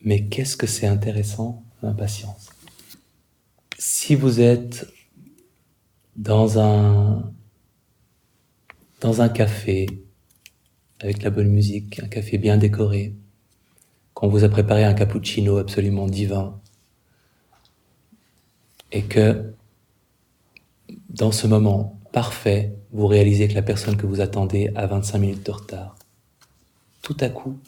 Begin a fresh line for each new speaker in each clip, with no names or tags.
Mais qu'est-ce que c'est intéressant, l'impatience. Si vous êtes dans un café, avec la bonne musique, un café bien décoré, qu'on vous a préparé un cappuccino absolument divin, et que dans ce moment parfait, vous réalisez que la personne que vous attendez a 25 minutes de retard. Tout à coup,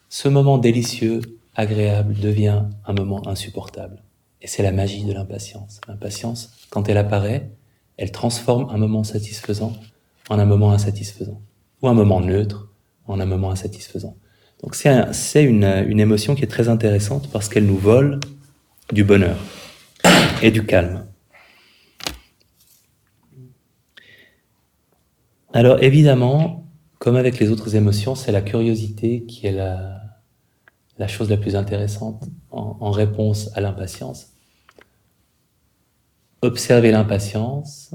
ce moment délicieux, agréable, devient un moment insupportable. Et c'est la magie de l'impatience. L'impatience, quand elle apparaît, elle transforme un moment satisfaisant en un moment insatisfaisant. Ou un moment neutre en un moment insatisfaisant. Donc c'est une émotion qui est très intéressante parce qu'elle nous vole du bonheur et du calme. Alors évidemment, comme avec les autres émotions, c'est la curiosité qui est la chose la plus intéressante en réponse à l'impatience. Observer l'impatience,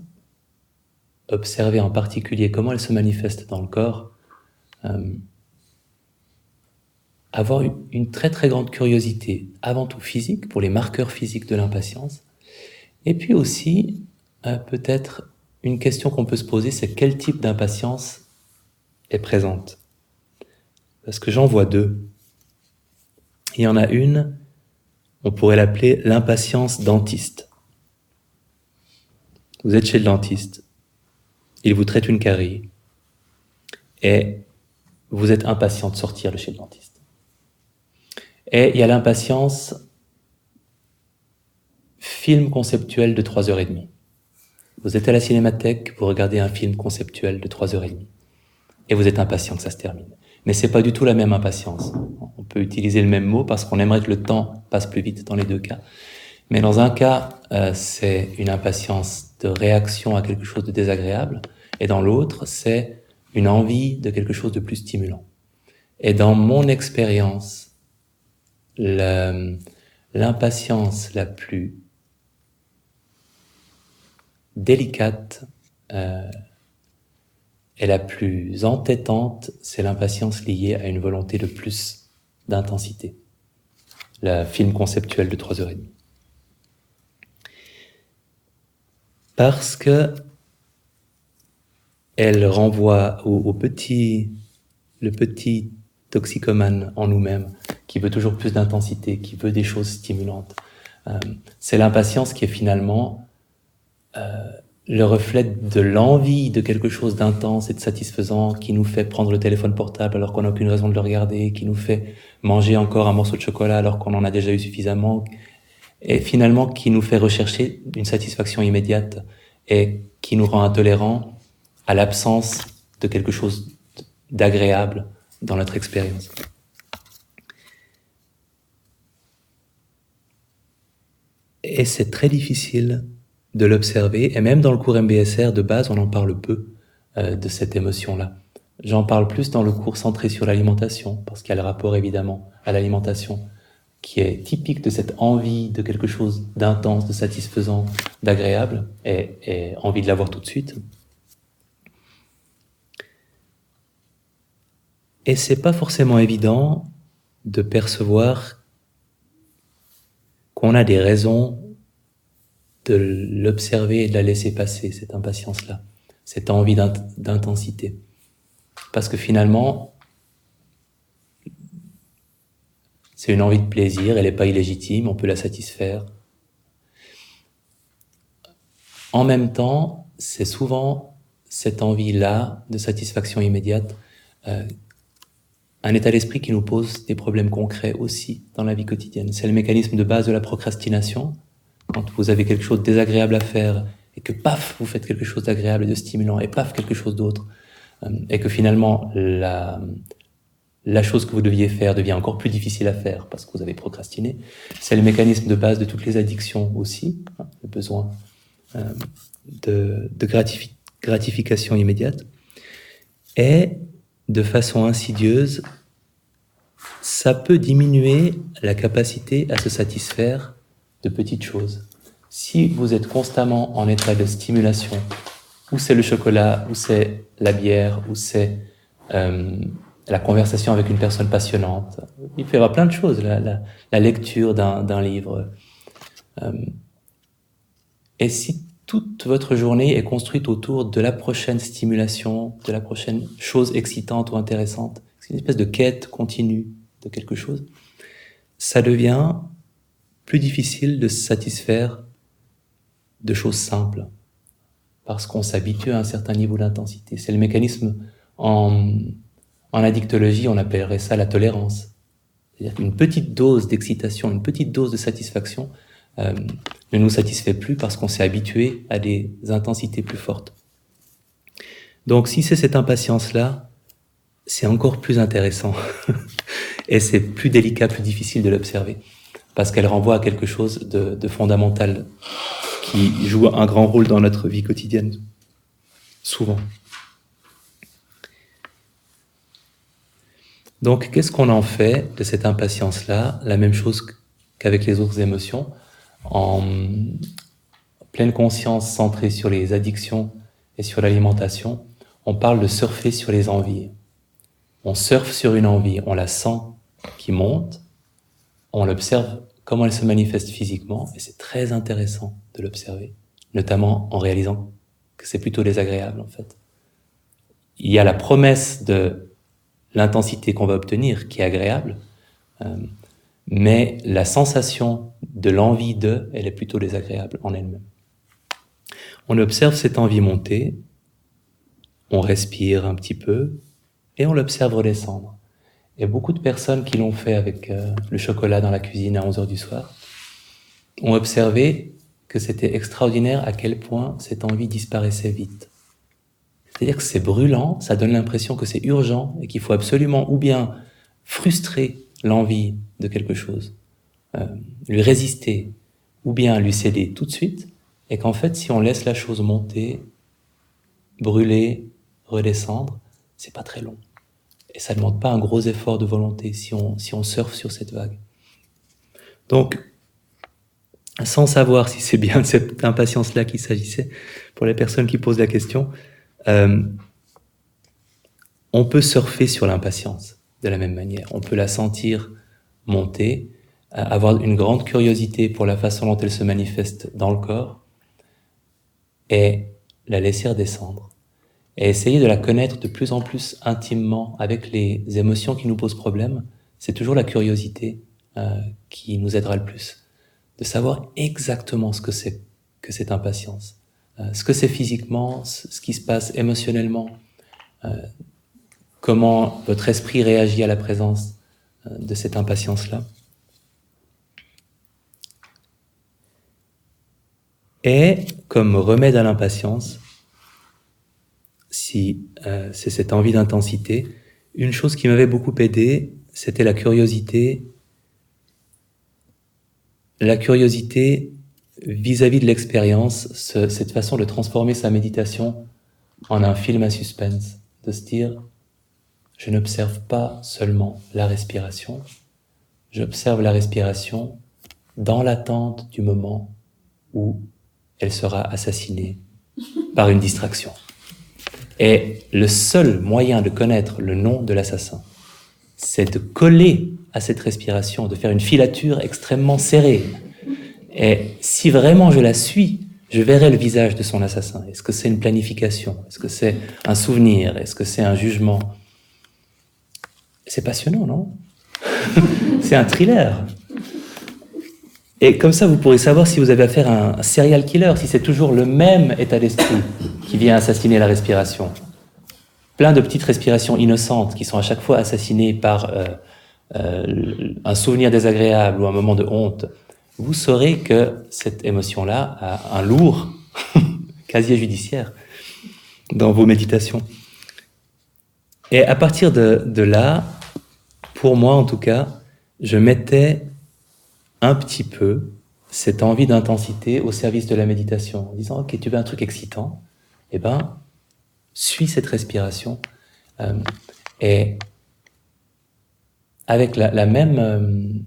observer en particulier comment elle se manifeste dans le corps, avoir une très très grande curiosité, avant tout physique, pour les marqueurs physiques de l'impatience, et puis aussi peut-être une question qu'on peut se poser, c'est quel type d'impatience est présente. Parce que j'en vois deux. Il y en a une, on pourrait l'appeler l'impatience dentiste. Vous êtes chez le dentiste, il vous traite une carie, et vous êtes impatient de sortir de chez le dentiste. Et il y a l'impatience film conceptuel de 3h30. Vous êtes à la cinémathèque, vous regardez un film conceptuel de 3h30, et vous êtes impatient que ça se termine. Mais c'est pas du tout la même impatience. On peut utiliser le même mot parce qu'on aimerait que le temps passe plus vite dans les deux cas. Mais dans un cas, c'est une impatience de réaction à quelque chose de désagréable, et dans l'autre, c'est une envie de quelque chose de plus stimulant. Et dans mon expérience, l'impatience la plus délicate et la plus entêtante, c'est l'impatience liée à une volonté de plus d'intensité. Le film conceptuel de 3h30. Parce que elle renvoie le petit toxicomane en nous-mêmes, qui veut toujours plus d'intensité, qui veut des choses stimulantes. C'est l'impatience qui est finalement le reflet de l'envie de quelque chose d'intense et de satisfaisant, qui nous fait prendre le téléphone portable alors qu'on n'a aucune raison de le regarder, qui nous fait manger encore un morceau de chocolat alors qu'on en a déjà eu suffisamment, et finalement qui nous fait rechercher une satisfaction immédiate et qui nous rend intolérants à l'absence de quelque chose d'agréable dans notre expérience. Et c'est très difficile de l'observer, et même dans le cours MBSR de base, on en parle peu de cette émotion-là. J'en parle plus dans le cours centré sur l'alimentation, parce qu'il y a le rapport évidemment à l'alimentation, qui est typique de cette envie de quelque chose d'intense, de satisfaisant, d'agréable, et envie de l'avoir tout de suite. Et c'est pas forcément évident de percevoir qu'on a des raisons de l'observer et de la laisser passer, cette impatience-là, cette envie d'intensité. Parce que finalement, c'est une envie de plaisir, elle n'est pas illégitime, on peut la satisfaire. En même temps, c'est souvent cette envie-là de satisfaction immédiate, un état d'esprit qui nous pose des problèmes concrets aussi dans la vie quotidienne. C'est le mécanisme de base de la procrastination. Quand vous avez quelque chose de désagréable à faire et que paf, vous faites quelque chose d'agréable et de stimulant et paf, quelque chose d'autre, et que finalement la chose que vous deviez faire devient encore plus difficile à faire parce que vous avez procrastiné. C'est le mécanisme de base de toutes les addictions aussi, le besoin de gratification immédiate. Et de façon insidieuse, ça peut diminuer la capacité à se satisfaire de petites choses. Si vous êtes constamment en état de stimulation, ou c'est le chocolat, ou c'est la bière, ou c'est la conversation avec une personne passionnante. Il peut y avoir plein de choses, la lecture d'un livre. Et si toute votre journée est construite autour de la prochaine stimulation, de la prochaine chose excitante ou intéressante, c'est une espèce de quête continue de quelque chose, ça devient plus difficile de se satisfaire de choses simples, parce qu'on s'habitue à un certain niveau d'intensité. C'est le mécanisme, en addictologie, on appellerait ça la tolérance. C'est-à-dire qu'une petite dose d'excitation, une petite dose de satisfaction ne nous satisfait plus parce qu'on s'est habitué à des intensités plus fortes. Donc si c'est cette impatience-là, c'est encore plus intéressant et c'est plus délicat, plus difficile de l'observer parce qu'elle renvoie à quelque chose de fondamental qui joue un grand rôle dans notre vie quotidienne, souvent. Donc qu'est-ce qu'on en fait de cette impatience-là? La même chose qu'avec les autres émotions, en pleine conscience centrée sur les addictions et sur l'alimentation, on parle de surfer sur les envies. On surfe sur une envie, on la sent qui monte, on l'observe comment elle se manifeste physiquement, et c'est très intéressant de l'observer, notamment en réalisant que c'est plutôt désagréable en fait. Il y a la promesse de l'intensité qu'on va obtenir qui est agréable, mais la sensation de l'envie de, elle est plutôt désagréable en elle-même. On observe cette envie monter, on respire un petit peu, et on l'observe redescendre. Et beaucoup de personnes qui l'ont fait avec le chocolat dans la cuisine à 11h du soir ont observé que c'était extraordinaire à quel point cette envie disparaissait vite. C'est-à-dire que c'est brûlant, ça donne l'impression que c'est urgent et qu'il faut absolument ou bien frustrer l'envie de quelque chose, lui résister, ou bien lui céder tout de suite, et qu'en fait, si on laisse la chose monter, brûler, redescendre, c'est pas très long. Et ça ne demande pas un gros effort de volonté si on surfe sur cette vague. Donc, sans savoir si c'est bien de cette impatience-là qu'il s'agissait, pour les personnes qui posent la question, on peut surfer sur l'impatience de la même manière. On peut la sentir monter, avoir une grande curiosité pour la façon dont elle se manifeste dans le corps, et la laisser redescendre. Et essayer de la connaître de plus en plus intimement avec les émotions qui nous posent problème, c'est toujours la curiosité qui nous aidera le plus. De savoir exactement ce que c'est que cette impatience, ce que c'est physiquement, ce qui se passe émotionnellement, comment votre esprit réagit à la présence de cette impatience-là. Et comme remède à l'impatience, si c'est cette envie d'intensité, une chose qui m'avait beaucoup aidé, c'était la curiosité vis-à-vis de l'expérience, cette façon de transformer sa méditation en un film à suspense, de se dire, je n'observe pas seulement la respiration, j'observe la respiration dans l'attente du moment où elle sera assassinée par une distraction. Et le seul moyen de connaître le nom de l'assassin, c'est de coller à cette respiration, de faire une filature extrêmement serrée. Et si vraiment je la suis, je verrai le visage de son assassin. Est-ce que c'est une planification? Est-ce que c'est un souvenir? Est-ce que c'est un jugement? C'est passionnant, non? C'est un thriller. Et comme ça, vous pourrez savoir si vous avez affaire à un serial killer, si c'est toujours le même état d'esprit qui vient assassiner la respiration. Plein de petites respirations innocentes qui sont à chaque fois assassinées par un souvenir désagréable ou un moment de honte. Vous saurez que cette émotion-là a un lourd casier judiciaire dans vos méditations. Et à partir de là, pour moi en tout cas, je mettais un petit peu cette envie d'intensité au service de la méditation, en disant, ok, tu veux un truc excitant, eh ben, suis cette respiration, et avec la même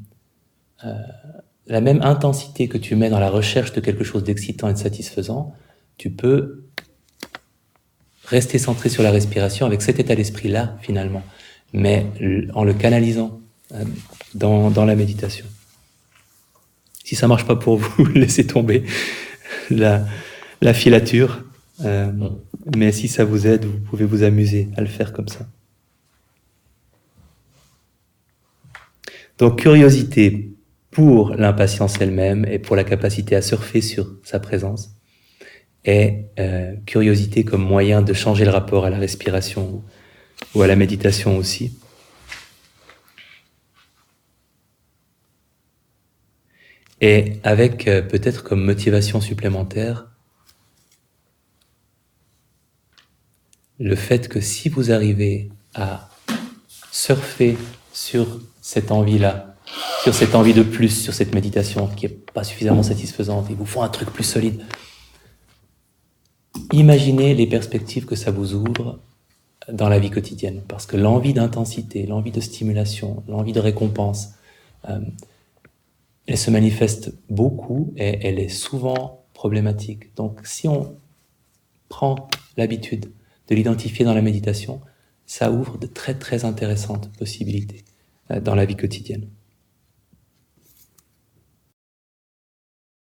intensité que tu mets dans la recherche de quelque chose d'excitant et de satisfaisant, tu peux rester centré sur la respiration avec cet état d'esprit-là, finalement. mais en le canalisant dans la méditation. Si ça marche pas pour vous, laissez tomber la filature. Mais si ça vous aide, vous pouvez vous amuser à le faire comme ça. Donc, curiosité pour l'impatience elle-même et pour la capacité à surfer sur sa présence, et curiosité comme moyen de changer le rapport à la respiration ou à la méditation aussi. Et avec peut-être comme motivation supplémentaire le fait que si vous arrivez à surfer sur cette envie-là, sur cette envie de plus, sur cette méditation qui n'est pas suffisamment satisfaisante, il vous faut un truc plus solide, imaginez les perspectives que ça vous ouvre dans la vie quotidienne. Parce que l'envie d'intensité, l'envie de stimulation, l'envie de récompense, elle se manifeste beaucoup et elle est souvent problématique. Donc si on prend l'habitude de l'identifier dans la méditation, ça ouvre de très très intéressantes possibilités dans la vie quotidienne.